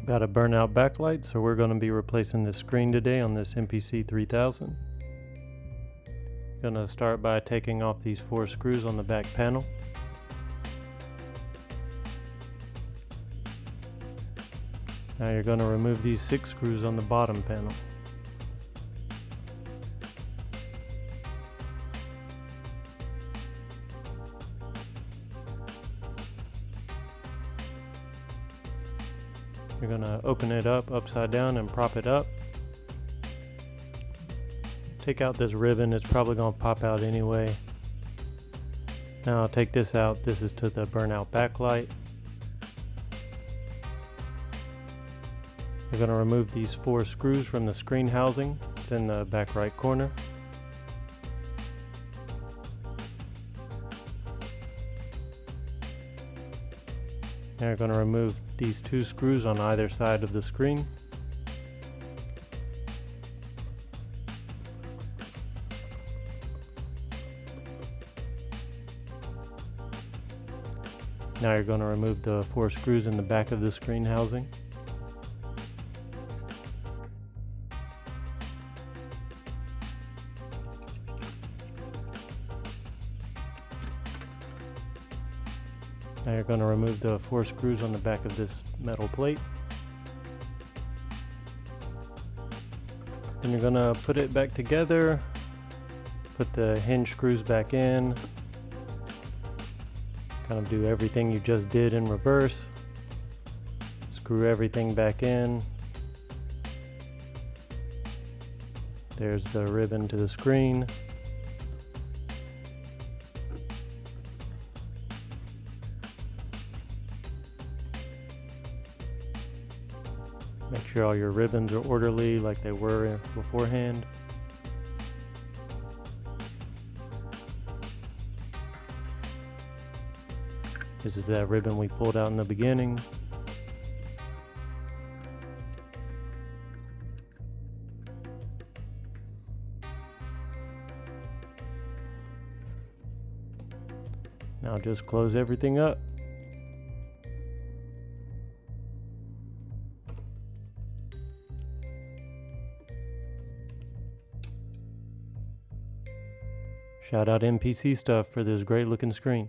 Got a burnout backlight, so we're going to be replacing this screen today on this MPC 3000. Gonna start by taking off these 4 screws on the back panel. Now you're going to remove these 6 screws on the bottom panel. You're going to open it up upside down and prop it up. Take out this ribbon, it's probably going to pop out anyway. Now I'll take this out. This is to the burnout backlight. You're going to remove these 4 screws from the screen housing. It's in the back right corner. Now you're going to remove these 2 screws on either side of the screen. Now you're going to remove the 4 screws in the back of the screen housing. Now you're going to remove the 4 screws on the back of this metal plate. Then you're going to put it back together, put the hinge screws back in, kind of do everything you just did in reverse. Screw everything back in. There's the ribbon to the screen. Make sure all your ribbons are orderly like they were beforehand. This is that ribbon we pulled out in the beginning. Now just close everything up. Shout out MPC Stuff for this great looking screen.